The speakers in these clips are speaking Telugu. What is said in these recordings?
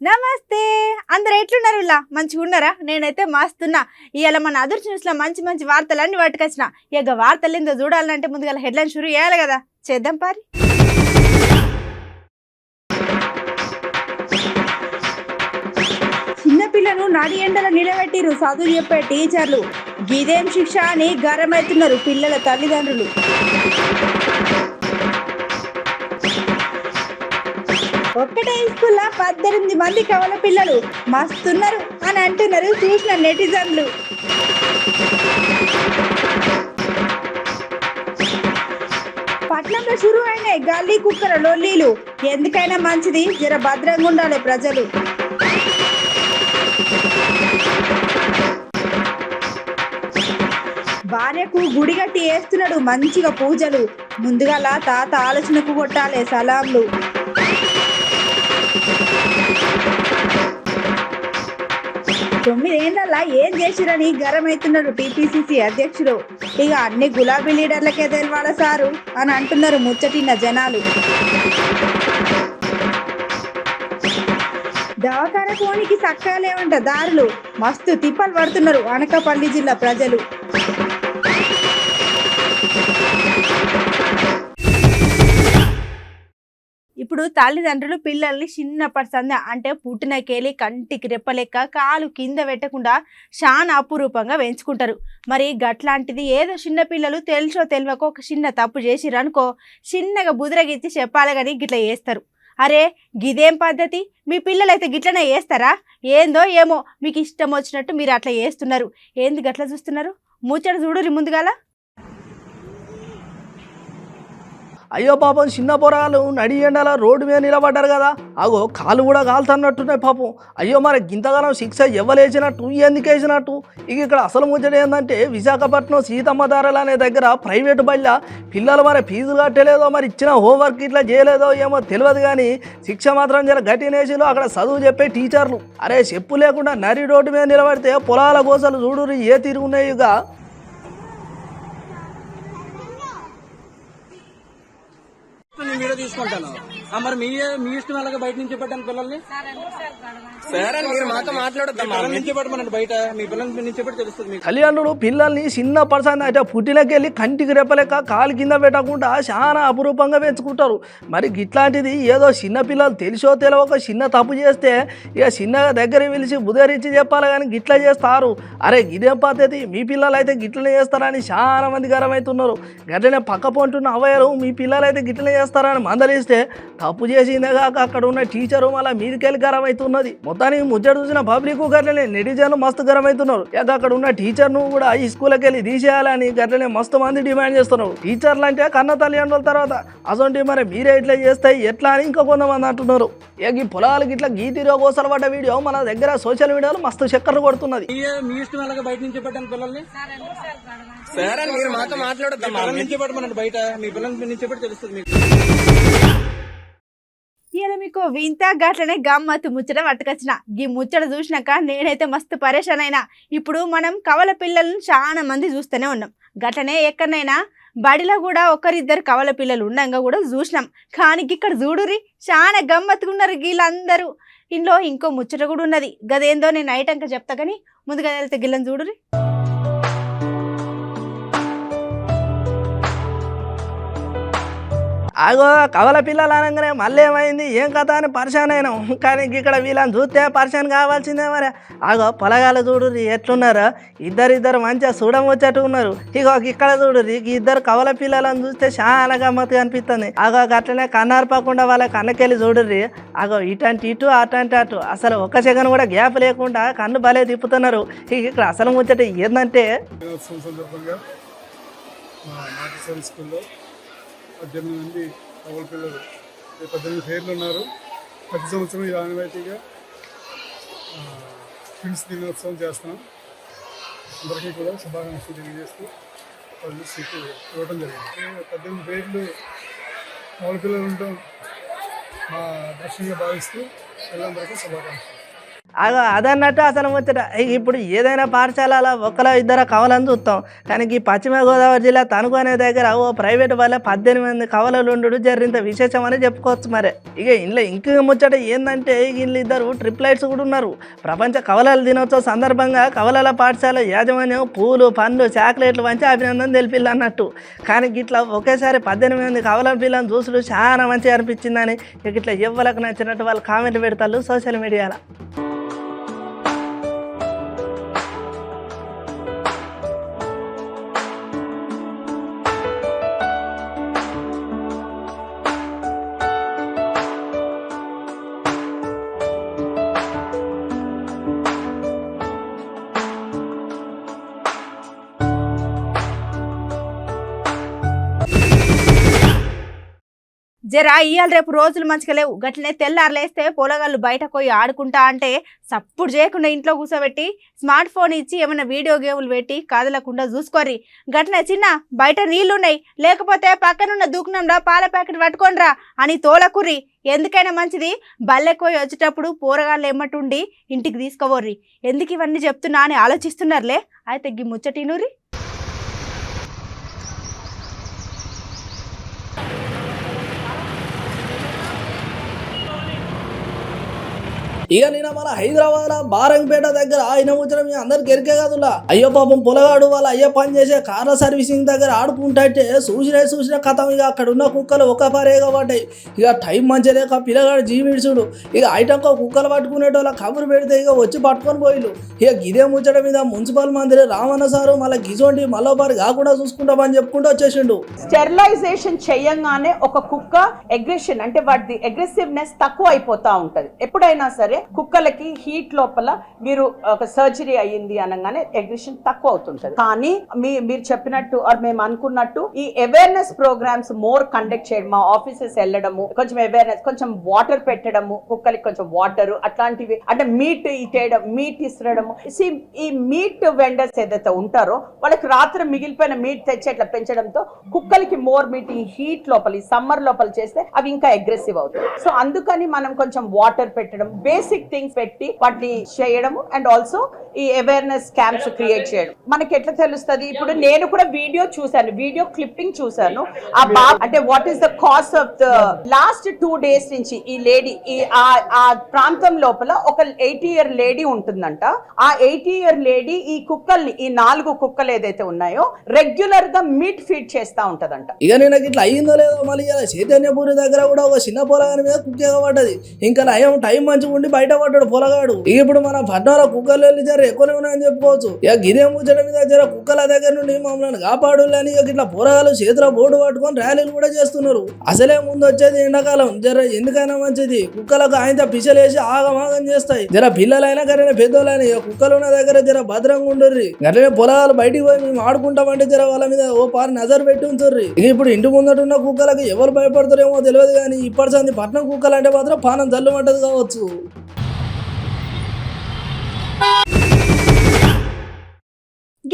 నమస్తే అందరు ఎట్లున్నారు ఇలా మంచిగా ఉన్నారా? నేనైతే మస్తున్నా. ఇవాళ మన అదర్ న్యూస్ లో మంచి మంచి వార్తలన్నీ పట్టుకొచ్చిన. ఇక వార్తలు ఏందో చూడాలంటే ముందుగా హెడ్లైన్ షురూ చేయాలి కదా. చేద్దాం పారి. చిన్నపిల్లను నడి ఎండలో నిలబెట్టిరు చదువు చెప్పే టీచర్లు. గిదేం శిక్ష అని గరమవుతున్నారు పిల్లల తల్లిదండ్రులు. ఒక్కటే స్కూల్లో 18 మంది కవల పిల్లలు మస్తున్నారు అని అంటున్నారు చూసిన నెటిజన్లు. పట్నంలో షురు అయినాయి గల్లీ కుక్కల లొల్లీలు. ఎందుకైనా మంచిది జర భద్రంగా ఉండాలి ప్రజలు. భార్యకు గుడిగట్టి వేస్తున్నాడు మంచిగా పూజలు. ముందుగా తాత ఆలోచనకు కొట్టాలి సలాంలు. 9 ఏళ్లలో ఏం చేసిరని గరమైతున్నాడు టీపీసీసీ అధ్యక్షుడు. ఇక అన్ని గులాబీ లీడర్లకే తెలవాల సారు అని అంటున్నారు ముచ్చటిన్న జనాలు. దవాఖాన కోనికి సక్కాలేవంట దారులు. మస్తు తిప్పలు పడుతున్నారు అనకాపల్లి జిల్లా ప్రజలు. ఇప్పుడు తల్లిదండ్రులు పిల్లల్ని చిన్నప్పటి సంద అంటే పుట్టినకేలి కంటికి రెప్పలెక్క కాలు కింద పెట్టకుండా చాలా అపురూపంగా పెంచుకుంటారు. మరి గట్లాంటిది ఏదో చిన్న పిల్లలు తెలుసో తెలియకో ఒక చిన్న తప్పు చేసిరనుకో చిన్నగా బుదిరగిచ్చి చెప్పాలి కానీ గిట్లా చేస్తారు. అరే గిదేం పద్ధతి? మీ పిల్లలైతే గిట్లనే చేస్తారా? ఏందో ఏమో మీకు ఇష్టం వచ్చినట్టు మీరు అట్లా చేస్తున్నారు. ఏంది గట్లా చూస్తున్నారు? ముచ్చట చూడురి ముందుగాల. అయ్యో పాపం చిన్న పొరాలు నడి ఎండల రోడ్డు మీద నిలబడ్డారు కదా, అగో కాలు కూడా కాలుతున్నట్టున్నాయి పాపం. అయ్యో మరి గింతగానం శిక్ష ఇవ్వలేసినట్టు ఎందుకు వేసినట్టు? ఇక ఇక్కడ అసలు ముచ్చట ఏంటంటే విశాఖపట్నం సీతమ్మధారలు అనే దగ్గర ప్రైవేటు బళ్ళ పిల్లలు మరి ఫీజులు కట్టలేదో మరి ఇచ్చిన హోంవర్క్ ఇట్లా చేయలేదో ఏమో తెలియదు కానీ శిక్ష మాత్రం జర గట్టినేసిలో అక్కడ చదువు చెప్పే టీచర్లు. అరే చెప్పు లేకుండా నరి రోడ్డు మీద నిలబడితే పొలాల గోసలు చూడురు ఏ తిరుగున్నాయి. ఇక వీడియో తీసుకుంటాను. మరి మీ ఇష్టం అలాగే బయట నుంచి పెట్టాను పిల్లల్ని. సరే మీరు మాతో మాట్లాడద్దు నుంచి పెట్టమనండి బయట. మీ పిల్లల్ని నుంచి పెట్టి తెలుస్తుంది. తల్లిదండ్రులు పిల్లల్ని చిన్న పర్సన్ అంటే పుట్టినకెళ్ళి కంటికి రెప్పలేక కాలు కింద పెట్టకుండా చాలా అపురూపంగా పెంచుకుంటారు. మరి ఇట్లాంటిది ఏదో చిన్న పిల్లలు తెలిసో తెలియక చిన్న తప్పు చేస్తే ఇక చిన్నగా దగ్గర పిలిచి బుధరించి చెప్పాలి కానీ గిట్లా చేస్తారు. అరే ఇదేం పద్ధతి? మీ పిల్లలు అయితే గిట్లనే చేస్తారని చాలా మంది గరమవుతున్నారు. గట్లనే పక్క పొంటున్న అవయరు మీ పిల్లలు అయితే గిట్లనే చేస్తారని మందలిస్తే తప్పు చేసిందే కాక అక్కడ ఉన్న టీచరు మళ్ళీ మీదికెళ్ళి గరం అవుతున్నది. మొత్తానికి ముచ్చట చూసిన పబ్లిక్ గట్లనే నెటిజన్లు మస్తు గరం అవుతున్నారు. ఇక అక్కడ ఉన్న టీచర్ను కూడా ఈ స్కూల్కి వెళ్ళి తీసేయాలని గట్లనే మస్తు మంది డిమాండ్ చేస్తున్నారు. టీచర్లు అంటే కన్న తల్లిదండ్రుల తర్వాత అసలు మరి మీరే ఇట్లా చేస్తాయి ఎట్లా అని ఇంకా కొంతమంది అంటున్నారు. ఇక ఈ పొలాలకి ఇట్లా గీతిరో కోసలు పడ్డ వీడియో మన దగ్గర సోషల్ మీడియాలో మస్తు చక్కర్లు కొడుతున్నది. మీ ఇష్టం అలాగే బయట నుంచి పెట్టాను పిల్లల్ని. సరే మీరు మాతో మాట్లాడద్దు నుంచి పెట్టమనండి బయట. మీ పిల్లల్ని నుంచి పెట్టి తెలుస్తుంది మీకు. ఇలా మీకు వింత గట్లనే గమ్మత్తు ముచ్చట పట్టుకొచ్చిన. ఈ ముచ్చట చూసినాక నేనైతే మస్తు పరేషాన్ అయినా. ఇప్పుడు మనం కవల పిల్లలను చాలా మంది చూస్తూనే ఉన్నాం. గట్లనే ఎక్కడనైనా బడిలో కూడా ఒకరిద్దరు కవల పిల్లలు ఉండగా కూడా చూసినాం. కానీ ఇక్కడ చూడురి చాలా గమ్మత్తుగా ఉన్నారు వీళ్ళందరూ. ఇంట్లో ఇంకో ముచ్చట కూడా ఉన్నది. గదేందో నేను నైట్ అంక చెప్తా కానీ ముందుగా వెళ్తే గిల్లని చూడురి. ఆగో కవల పిల్లలు అనగానే మళ్ళీ ఏమైంది ఏం కథ అని పరిశాన్ అయినాం. కానీ ఇక్కడ వీళ్ళని చూస్తే పరిశాన్ కావాల్సిందే. మరి ఆగో పొలగాలు చూడు ఎట్లున్నారు. ఇద్దరు మంచిగా చూడం వచ్చేట్టు ఉన్నారు. ఇగో ఇక్కడ చూడు ఇద్దరు కవల పిల్లలను చూస్తే చాలా గమ్మత్తుగా అనిపిస్తుంది. ఆగో అట్లనే కన్నార్పకుండా వాళ్ళ కన్నకెళ్ళి చూడుర్రి. ఆగో ఇటంటి ఇటు అటంటి అటు అసలు ఒక్క సెకండ్ కూడా గ్యాప్ లేకుండా కన్ను భలే తిప్పుతున్నారు. ఇక్కడ అసలు ముచ్చట ఏంటంటే 18 మంది కవల పిల్లలు 18 పేర్లు ఉన్నారు. ప్రతి సంవత్సరం ఈ ఆనవాయితీగా ట్విన్స్ దినోత్సవం చేస్తున్నాం. అందరికీ కూడా శుభాకాంక్షలు తెలియజేస్తూ వాళ్ళు సీట్లు ఇవ్వడం జరిగింది. 18 పేర్లు కవల పిల్లలు ఉండటం మా దర్శనంగా భావిస్తూ పిల్లలందరికీ శుభాకాంక్షలు. అదన్నట్టు అసలు ముచ్చట. ఇప్పుడు ఏదైనా పాఠశాల ఒకళ్ళ ఇద్దరు కవలని చూస్తాం, కానీ ఈ పశ్చిమ గోదావరి జిల్లా తణుకు అనే దగ్గర ఓ ప్రైవేట్ వల్ల 18 మంది కవలలు ఉండు జరిగింత విశేషం అని చెప్పుకోవచ్చు. మరి ఇక ఇంట్లో ఇంక ముచ్చట ఏంటంటే వీళ్ళు ఇద్దరు ట్రిప్లైట్స్ కూడా ఉన్నారు. ప్రపంచ కవలల దినోత్సవ సందర్భంగా కవలల పాఠశాల యాజమాన్యం పూలు పండ్లు చాక్లెట్లు వంచి అభినందన తెలిపిల్లు అన్నట్టు. కానీ ఇట్లా ఒకేసారి 18 మంది కవలల పిల్లలను చూసుడు చాలా మంచిగా అనిపించిందని ఇట్లా ఎవ్వలకు నచ్చినట్టు వాళ్ళు కామెంట్లు పెడతారు సోషల్ మీడియాలో. జరా ఇయ్యాల రేపు రోజులు మంచిగా లేవు. గట్లనే తెల్లారులేస్తే పొలగాళ్ళు బయటకు పోయి ఆడుకుంటా అంటే సప్పుడు చేయకుండా ఇంట్లో కూర్చోబెట్టి స్మార్ట్ ఫోన్ ఇచ్చి ఏమైనా వీడియో గేములు పెట్టి కదలకుండా చూసుకోర్రి. గట్లనే చిన్న బయట నీళ్లున్నాయి లేకపోతే పక్కనున్న దుకాణంలో పాల ప్యాకెట్ పట్టుకోనరా అని తోలకుర్రి. ఎందుకైనా మంచిది బల్లెకు పోయి వచ్చేటప్పుడు పోరగాళ్ళు ఎమ్మటుండి ఇంటికి తీసుకోవర్రి. ఎందుకు ఇవన్నీ చెప్తున్నా అని ఆలోచిస్తున్నారులే. అయితే గి ముచ్చటినూరి. ఇక నేను మన హైదరాబాద్ బారంపేట దగ్గర ఆయన ముచ్చట మీ అందరికి ఎరికే కదులా. అయ్యో పాపం పొలగాడు వాళ్ళ అయ్యో పని చేసే కార్ల సర్వీసింగ్ దగ్గర ఆడుకుంటే చూసిన కథం. ఇక అక్కడ ఉన్న కుక్కలు ఒక పరేగా పడ్డాయి. ఇక టైం మంచిగా లేక పిల్లగాడు జీవిడుచుడు. ఇక ఐటంకో కుక్కలు పట్టుకునేటోళ్ళ కబురు పెడితే ఇక వచ్చి పట్టుకొని పోయిలు. ఇక ఇదే ముచ్చట మీద మున్సిపల్ మంత్రి రామన్న సారు మళ్ళీ గిజోంటి మళ్ళోపారి కాకుండా చూసుకుంటామని చెప్పుకుంటూ వచ్చేసిండు. స్టెరిలైజేషన్ చెయ్యంగానే ఒక కుక్క అగ్రెషన్ అంటే వాటి అగ్రెసివ్నెస్ తక్కువ అయిపోతా ఉంటది. ఎప్పుడైనా సరే కుక్కలకి హీట్ లోపల మీరు ఒక సర్జరీ అయ్యింది అనగానే అగ్రెషన్ తక్కువ అవుతుంటది. కానీ మీరు చెప్పినట్టు మేము అనుకున్నట్టు ఈ అవేర్నెస్ ప్రోగ్రామ్స్ మోర్ కండక్ట్ చేయడం, మా ఆఫీసెస్ వెళ్ళడము, కొంచెం అవేర్నెస్, కొంచెం వాటర్ పెట్టడము, కుక్కలకి కొంచెం వాటర్ అట్లాంటివి, అంటే మీట్ ఇస్తడము. ఈ మీట్ వెండర్స్ ఏదైతే ఉంటారో వాళ్ళకి రాత్రి మిగిలిపోయిన మీట్ తెచ్చి అట్లా పెంచడంతో కుక్కలకి మోర్ మీట్ ఈ హీట్ లోపల ఈ సమ్మర్ లోపల చేస్తే అవి ఇంకా అగ్రెసివ్ అవుతాయి. సో అందుకని మనం కొంచెం వాటర్ పెట్టడం, బేసిక్ థింగ్స్ పెట్టి వాటిని చేయడము అండ్ ఆల్సో ఈ అవేర్నెస్ క్యాంప్స్ క్రియేట్ చేయడం. మనకి ఎట్లా తెలుస్తుంది? ఇప్పుడు నేను కూడా వీడియో క్లిప్పింగ్ చూసాను. ఆ బాబు అంటే what is the cause of the last 2 days నుంచి ఈ లేడీ ఆ ప్రాంతం లోపల ఒక 80-year లేడీ ఉంటుందంట. ఆ 80-year లేడీ ఈ కుక్కల్ని, ఈ 4 కుక్కలు ఏదైతే ఉన్నాయో రెగ్యులర్ గా మీట్ ఫీడ్ చేస్తా ఉంటదంట. ఇక నేను ఇట్లా అయ్యిందో లేదో మళ్ళీ చైతన్యపూరి దగ్గర కూడా ఒక చిన్న పొలగాని మీద కుక్క పడ్డది. ఇంకా నయం టైం మంచిగా ఉండి బయట పడ్డాడు పొలగాడు. ఇప్పుడు మన పట్నంలో కుక్కలు వెళ్ళి జర ఎక్కువనే ఉన్నాయని చెప్పుకోవచ్చు. ఇక గిదే ముచ్చట మీద జర కుక్కల దగ్గర నుండి మమ్మల్ని కాపాడు అని ఇట్లా పొలగాలు చేతిలో బోర్డు పట్టుకొని ర్యాలీలు కూడా చేస్తున్నారు. అసలే ముందు వచ్చేది ఎండాకాలం, జర ఎందుకైనా మంచిది కుక్కలకు ఆయన పిచ్చలేసి ఆగమాగం చేస్తాయి. జర పిల్లలైనా కానీ పెద్దోళ్ళైనా ఇక కుక్కలు ఉన్న దగ్గర జర భద్రంగా ఉండుర్రి. అట్లనే పొలగాలు బయటికి పోయి మేము ఆడుకుంటామంటే జర వాళ్ళ మీద ఓ పారి నజర్ పెట్టి ఉంచుర్రి. ఇక ఇప్పుడు ఇంటి ముందట ఉన్న కుక్కలకు ఎవరు భయపడతారేమో తెలియదు, కానీ ఇప్పటి సంది పట్నం కుక్కలు అంటే మాత్రం పానం జల్లుమంటది కావచ్చు.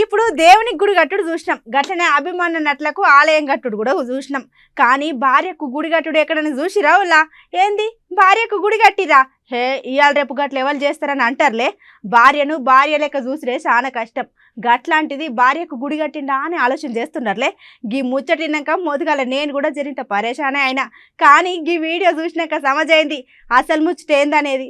ఇప్పుడు దేవునికి గుడి కట్టుడు చూసినాం, గట్లనే అభిమాన నటులకు ఆలయం కట్టుడు కూడా చూసినాం. కానీ భార్యకు గుడి కట్టుడు ఎక్కడైనా చూసిరా? వాళ్ళ ఏంది భార్యకు గుడి కట్టిరా? హే ఇవాళ రేపు గట్ల ఎవరు చేస్తారని అంటారులే. భార్యను భార్య లెక్క చూసిరే చాలా కష్టం. గట్లాంటిది భార్యకు గుడి కట్టిండా అని ఆలోచన చేస్తున్నారులే. గీ ముచ్చటినాక మొదగాల నేను కూడా జరింత పరేషానే అయినా, కానీ గీ వీడియో చూసినాక సమజైంది అసలు ముచ్చట ఏందనేది.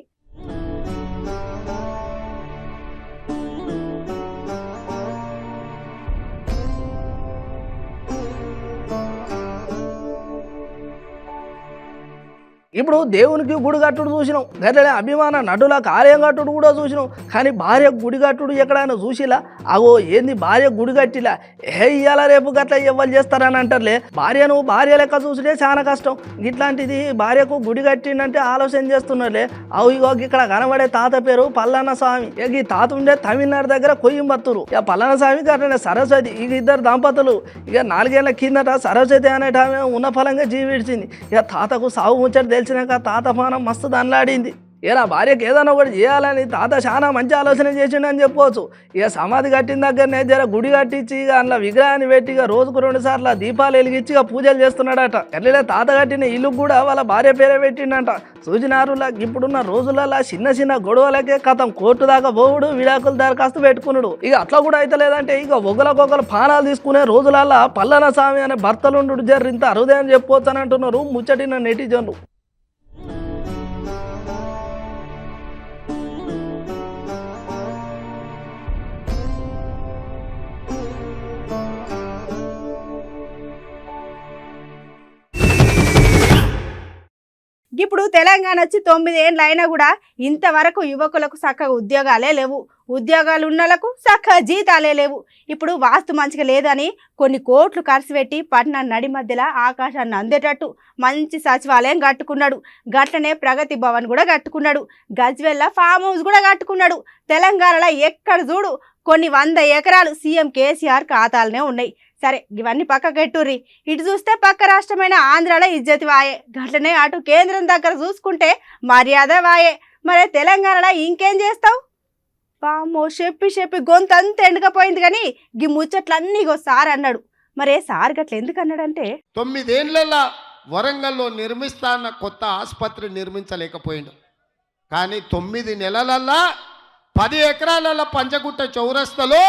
ఇప్పుడు దేవునికి గుడి కట్టుడు చూసినాం, గట్లనే అభిమాన నటులకు ఆలయం కట్టుడు కూడా చూసినాం. కానీ భార్య గుడి కట్టుడు ఎక్కడైనా చూసిలా? అగో ఏంది భార్య గుడి కట్టిలా? ఇయ్యాల రేపు గట్ల ఎవరు చేస్తారని అంటారులే. భార్యను భార్య లెక్క చూసితే చాలా కష్టం. ఇట్లాంటిది భార్యకు గుడి కట్టిందంటే ఆలోచన చేస్తున్నారులే. అవు ఇగో ఇక్కడ కనబడే తాత పేరు పల్లన్న స్వామి. ఇక ఈ తాత ఉండే తమిళనాడు దగ్గర కొయ్యంబత్తూరు. ఇక పల్లన్న స్వామి గట్లనే సరస్వతి, ఇక ఇద్దరు దంపతులు. ఇక 4 ఏళ్ల కిందట సరస్వతి అనేట ఆమె ఉన్న ఫలంగా జీవిడిచింది. ఇక తాతకు సాగు ముచ్చట తెలిసినాక తాత పానం మస్తు దండలాడింది. ఇక నా భార్యకి ఏదైనా ఒకటి చేయాలని తాత చాలా మంచి ఆలోచన చేసిండని చెప్పవచ్చు. ఇక సమాధి కట్టిన దగ్గరనే జర గుడి కట్టించి ఇక అందులో విగ్రహాన్ని పెట్టి ఇక రోజుకు 2 సార్లు దీపాలు వెలిగించి ఇక పూజలు చేస్తున్నాడట. ఎట్లే తాత కట్టిన ఇల్లు కూడా వాళ్ళ భార్య పేరే పెట్టిండంట. సూచనారులా ఇప్పుడున్న రోజులలో చిన్న గొడవలకే కథం కోర్టు దాకా పోవుడు, విడాకులు దరఖాస్తు పెట్టుకున్నాడు. ఇక అట్లా కూడా అయితే లేదంటే ఇక ఒకరికొకరు పానాలు తీసుకునే రోజులల్లా పల్లన స్వామి అనే భర్తలుండు జర్రింత హృదయం చెప్పవచ్చు అని అంటున్నారు ముచ్చటిన నెటిజన్లు. ఇప్పుడు తెలంగాణ వచ్చి 9 ఏళ్ళు అయినా కూడా ఇంతవరకు యువకులకు చక్కగా ఉద్యోగాలే లేవు. ఉద్యోగాలు ఉన్నలకు చక్కగా జీతాలే లేవు. ఇప్పుడు వాస్తు మంచిగా లేదని కొన్ని కోట్లు ఖర్చు పెట్టి పట్టణ నడి మధ్యలో ఆకాశాన్ని అందేటట్టు మంచి సచివాలయం కట్టుకున్నాడు. గట్లనే ప్రగతి భవన్ కూడా కట్టుకున్నాడు. గజ్వెల్ల ఫామ్ హౌస్ కూడా కట్టుకున్నాడు. తెలంగాణలో ఎక్కడ చూడు కొన్ని 100 ఎకరాలు సీఎం కేసీఆర్ ఖాతాలనే ఉన్నాయి. సరే ఇవన్నీ పక్కకెట్టుర్రి. ఇటు చూస్తే పక్క రాష్ట్రమైన ఆంధ్రాలో ఇజ్జతి వాయే. గట్లనే అటు కేంద్రం దగ్గర చూసుకుంటే మర్యాద వాయే. మరి తెలంగాణలో ఇంకేం చేస్తావు? పామో చెప్పి గొంతంతా ఎండకపోయింది. కానీ గీ ముచ్చట్లన్నీ సార్ అన్నాడు. మరే సార్ గట్ల ఎందుకు అన్నాడంటే 9 ఏళ్లలో వరంగల్లో నిర్మిస్తాన్న కొత్త ఆసుపత్రి నిర్మించలేకపోయిండు. కానీ 9 నెలలల్లా 10 ఎకరాల పంచగుట్ట చౌరస్తలో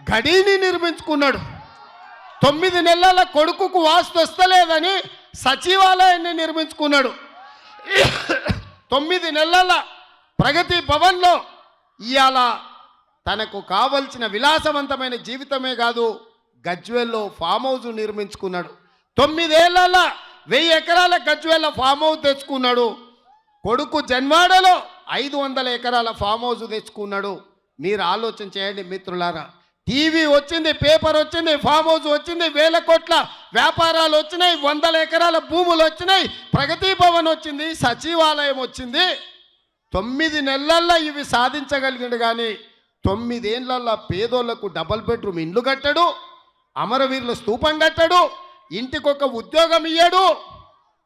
గడిని నిర్మించుకున్నాడు. 9 నెలల కొడుకుకు వాస్తు వస్తలేదని సచివాలయాన్ని నిర్మించుకున్నాడు. 9 నెలల ప్రగతి భవన్లో ఇవాళ తనకు కావలసిన విలాసవంతమైన జీవితమే కాదు గజ్వేల్లో ఫామ్ హౌస్ నిర్మించుకున్నాడు. 9 ఏళ్లలో 1000 ఎకరాల గజ్వేల్ల ఫామ్ హౌస్ తెచ్చుకున్నాడు. కొడుకు జన్వాడలో 500 ఎకరాల ఫామ్ హౌస్ తెచ్చుకున్నాడు. మీరు ఆలోచన చేయండి మిత్రులారా. టీవీ వచ్చింది, పేపర్ వచ్చింది, ఫామ్ హౌస్ వచ్చింది, 1000 కోట్ల వ్యాపారాలు వచ్చినాయి, 100 ఎకరాల భూములు వచ్చినాయి, ప్రగతి భవన్ వచ్చింది, సచివాలయం వచ్చింది. 9 నెలల్లో ఇవి సాధించగలిగాడు. కానీ 9 ఏళ్లలో పేదోళ్లకు డబల్ బెడ్రూమ్ ఇండ్లు కట్టాడు, అమరవీరుల స్తూపం కట్టాడు, ఇంటికొక ఉద్యోగం ఇయ్యాడు,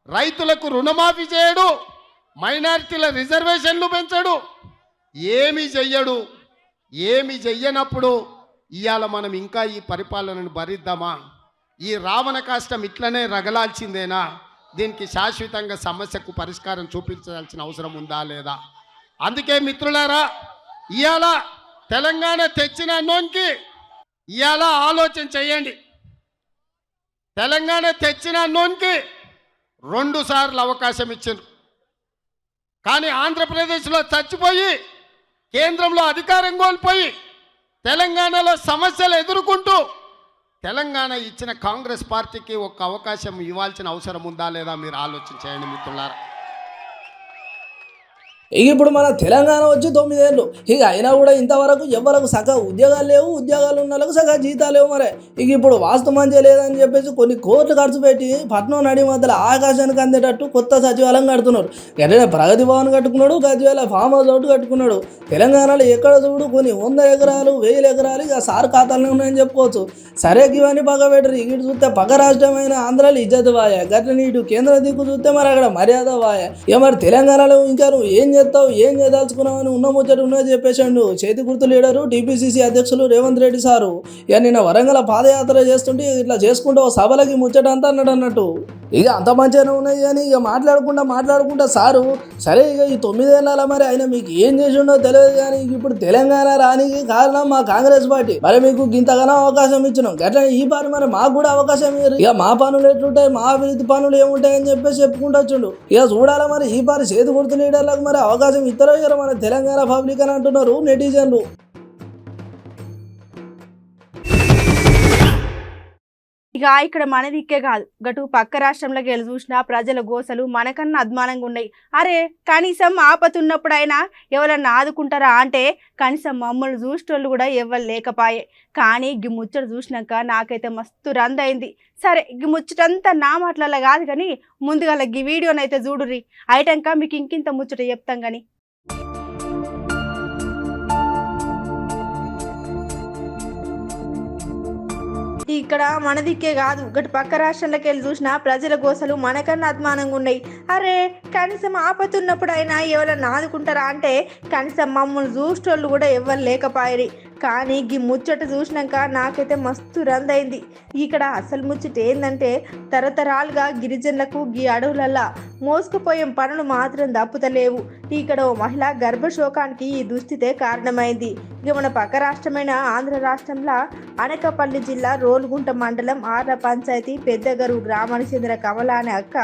రైతులకు రుణమాఫీ చేయడు, మైనారిటీల రిజర్వేషన్లు పెంచాడు. ఏమీ చెయ్యడు. ఏమి చెయ్యనప్పుడు ఇవాళ మనం ఇంకా ఈ పరిపాలనను భరిద్దామా? ఈ రావణ కాష్టం ఇట్లనే రగలాల్సిందేనా? దీనికి శాశ్వతంగా సమస్యకు పరిష్కారం చూపించాల్సిన అవసరం ఉందా లేదా? అందుకే మిత్రులారా, ఇవాళ తెలంగాణ తెచ్చిన నోన్కి ఇవాళ ఆలోచన చేయండి. తెలంగాణ తెచ్చిన నోన్కి 2 సార్లు అవకాశం ఇచ్చారు. కానీ ఆంధ్రప్రదేశ్లో చచ్చిపోయి కేంద్రంలో అధికారం కోల్పోయి తెలంగాణలో సమస్యలు ఎదుర్కొంటూ తెలంగాణ ఇచ్చిన కాంగ్రెస్ పార్టీకి ఒక అవకాశం ఇవ్వాల్సిన అవసరం ఉందా లేదా మీరు ఆలోచన చేయండి మిత్రులారా. ఇక ఇప్పుడు మన తెలంగాణ వచ్చి 9 ఏళ్ళు ఇక అయినా కూడా ఇంతవరకు ఎవరికి సగ ఉద్యోగాలు లేవు, ఉద్యోగాలు ఉన్న వాళ్ళకు సగ జీతాలు లేవు. మరి ఇక ఇప్పుడు వాస్తు మంచిగా లేదని చెప్పేసి కొన్ని కోట్లు ఖర్చు పెట్టి పట్నం నడి మధ్యలో ఆకాశానికి అందేటట్టు కొత్త సచివాలయం కడుతున్నారు. ఎట్లనే ప్రగతి భవన్ కట్టుకున్నాడు, గజ్వేల ఫామ్ హౌస్ ఒకటి కట్టుకున్నాడు. తెలంగాణలో ఎక్కడ చూడు కొన్ని 100 ఎకరాలు 1000 ఎకరాలు ఇక సార్ ఖాతాలనే ఉన్నాయని చెప్పుకోవచ్చు. సరే ఇవన్నీ పక్క పెట్టరు. ఇటు చూస్తే పక్క రాష్ట్రమైన ఆంధ్రాలో ఇజ్జత్ వాయ. గట్లని ఇటు కేంద్ర దిక్కు చూస్తే మరి అక్కడ మర్యాద వాయ. ఇక మరి తెలంగాణలో ఇంకా నువ్వు ఏం చేస్తావు, ఏం చేయదలుచుకున్నావు అని ఉన్న ముచ్చట ఉన్నది చెప్పేసాడు చేతి గుర్తు లీడరు టీపీసీసీ అధ్యక్షులు రేవంత్ రెడ్డి సారు. ఇక నిన్న వరంగల్ పాదయాత్ర చేస్తుంటే ఇట్లా చేసుకుంటూ సభలకి ముచ్చట అంతా అన్నాడు అన్నట్టు. ఇక అంత మంచిగానే ఉన్నాయి. కానీ ఇక మాట్లాడుకుంటా సారు సరే ఇక ఈ 9 ఏళ్ళ మరి ఆయన మీకు ఏం చేసిండో తెలియదు. కానీ ఇప్పుడు తెలంగాణ రానికి కారణం మా కాంగ్రెస్ పార్టీ. మరి మీకు ఇంతగానో అవకాశం ఇచ్చినాం, గట్లా ఈ పార్టీ మరి మాకు కూడా అవకాశం ఇయ్యరు. ఇక మా పనులు ఎట్లుంటాయి, మా అభివృద్ధి పనులు ఏముంటాయని చెప్పేసి చెప్పుకుంటూ వచ్చిండు. ఇక చూడాలి మరి ఈ పార్టీ చేతి గుర్తు లీడర్లకు మరి అవకాశం ఇతర మన తెలంగాణ పబ్లిక్ అని అంటున్నారు నెటిజన్లు. ఇక ఇక్కడ మన దిక్కే కాదు, గటు పక్క రాష్ట్రంలోకి వెళ్ళి చూసిన ప్రజల గోసలు మనకన్నా అద్మానంగా ఉన్నాయి. అరే కనీసం ఆపతున్నప్పుడైనా ఎవరన్నా ఆదుకుంటారా అంటే కనీసం మమ్మల్ని చూసేటోళ్ళు కూడా ఎవరు లేకపాయే. కానీ గి ముచ్చట చూసినాక నాకైతే మస్తు రందయింది. సరే గి ముచ్చటంతా నా మాటలలో కాదు కానీ ముందుగా ఈ వీడియోనైతే చూడుర్రి. అయిటాక మీకు ఇంకింత ముచ్చట చెప్తాం. కానీ ఇక్కడ మన దిక్కే కాదు గటు పక్క రాష్ట్రాలకు వెళ్ళి చూసినా ప్రజల గోసలు మనకన్నా అద్మానంగా ఉన్నాయి. అరే కనీసం ఆపతున్నప్పుడైనా ఎవరైనా ఆదుకుంటారా అంటే కనీసం మమ్మల్ని చూసేటోళ్ళు కూడా ఎవరు లేకపోయారు. కానీ ఈ ముచ్చట చూసినాక నాకైతే మస్తు రందైంది. ఇక్కడ అసలు ముచ్చట ఏంటంటే తరతరాలుగా గిరిజనులకు ఈ అడవులల్లా మోసుకుపోయే పనులు మాత్రం దప్పుతలేవు. ఇక్కడ ఓ మహిళ గర్భశోకానికి ఈ దుస్థితే కారణమైంది. ఇక మన పక్క రాష్ట్రమైన ఆంధ్ర రాష్ట్రంలో అనకాపల్లి జిల్లా రోలుగుంట మండలం ఆర్ల పంచాయతీ పెద్దగరు గ్రామానికి చెందిన కమల అనే అక్క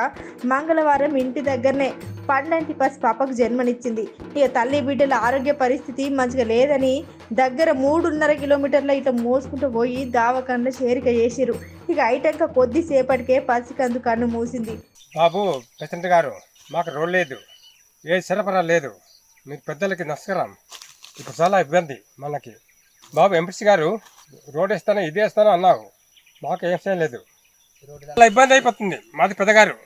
మంగళవారం ఇంటి దగ్గరనే పండంటి పసి పాపకు జన్మనిచ్చింది. ఇక తల్లి బిడ్డల ఆరోగ్య పరిస్థితి మంచిగా లేదని దగ్గర 3.5 కిలోమీటర్ల ఇట్లా మోసుకుంటూ పోయి దావకంలో చేరిక చేసిరు. ఇక ఐటంక కొద్దిసేపటికే పసికందు కన్ను మూసింది. బాబు ప్రెసిడెంట్ గారు, మాకు రోడ్ లేదు, ఏ సరఫరా లేదు, మీకు పెద్దలకి నమస్కారం. ఇప్పుడు చాలా ఇబ్బంది మనకి. బాబు ఎంపీసీ గారు రోడ్ వేస్తాను ఇది వేస్తాను అన్నావు, మాకు ఏం చేయలేదు, చాలా ఇబ్బంది అయిపోతుంది. మాది పెద్దగారు,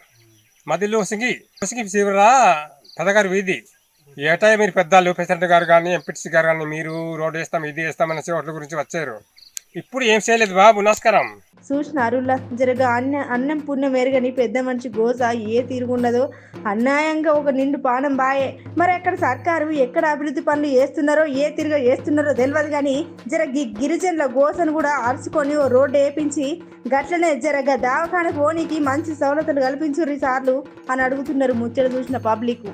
మాది ఇల్లు ఉసిగి శివరా పెద్దగారు వీధి. ఏటా మీరు పెద్దలు ప్రెసిడెంట్ గారు కానీ ఎంపీసీ గారు కానీ మీరు రోడ్ వేస్తాం ఇది వేస్తామనేసి వాటి గురించి వచ్చారు. ఇప్పుడు ఏం చేయలేదు బాబు, నమస్కారం. చూసినారులా జరగా అన్నం పుణ్యం ఎరగని పెద్ద మనిషి గోస ఏ తీరుగున్నదో. అన్యాయంగా ఒక నిండు పానం బాయే. మరి అక్కడ సర్కారు ఎక్కడ అభివృద్ధి పనులు చేస్తున్నారో ఏ తిరిగా చేస్తున్నారో తెలియదు. కానీ గిరిజనుల గోసను కూడా అరుచుకొని ఓ రోడ్డు వేపించి గట్లనే జరగా దావఖానకు పోనీకి మంచి సౌలతులు కల్పించుర్రి సార్లు అని అడుగుతున్నారు ముచ్చట చూసిన పబ్లిక్.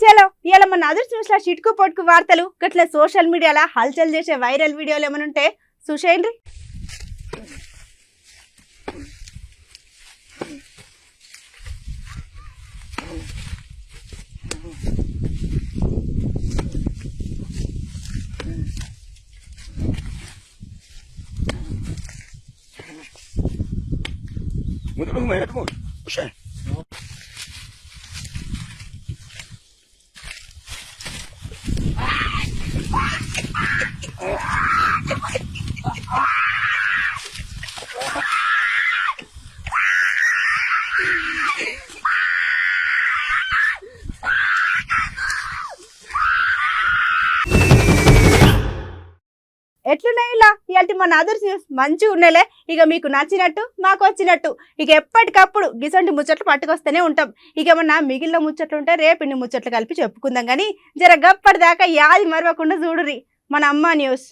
చలో ఇలా మన అదర్ న్యూస్లో చిటుకు పొట్టుకు వార్తలు గట్ల సోషల్ మీడియాలో హల్చల్ చేసే వైరల్ వీడియోలు ఏమైనా ఉంటే చూసేయండి. ఎట్లున్నాయి ఇలా ఇలాంటి మన అదర్స్ న్యూస్ మంచిగా ఉన్నాయిలే. ఇక మీకు నచ్చినట్టు మాకు వచ్చినట్టు ఇక ఎప్పటికప్పుడు గిసంటి ముచ్చట్లు పట్టుకొస్తూనే ఉంటాం. ఇక ఏమన్నా మిగిలిన ముచ్చట్లు ఉంటే రేపు ఇన్ని ముచ్చట్లు కలిపి చెప్పుకుందాం. కానీ జర గప్పటిదాకా యాది మరవకుండా చూడుర్రి మన అమ్మ న్యూస్.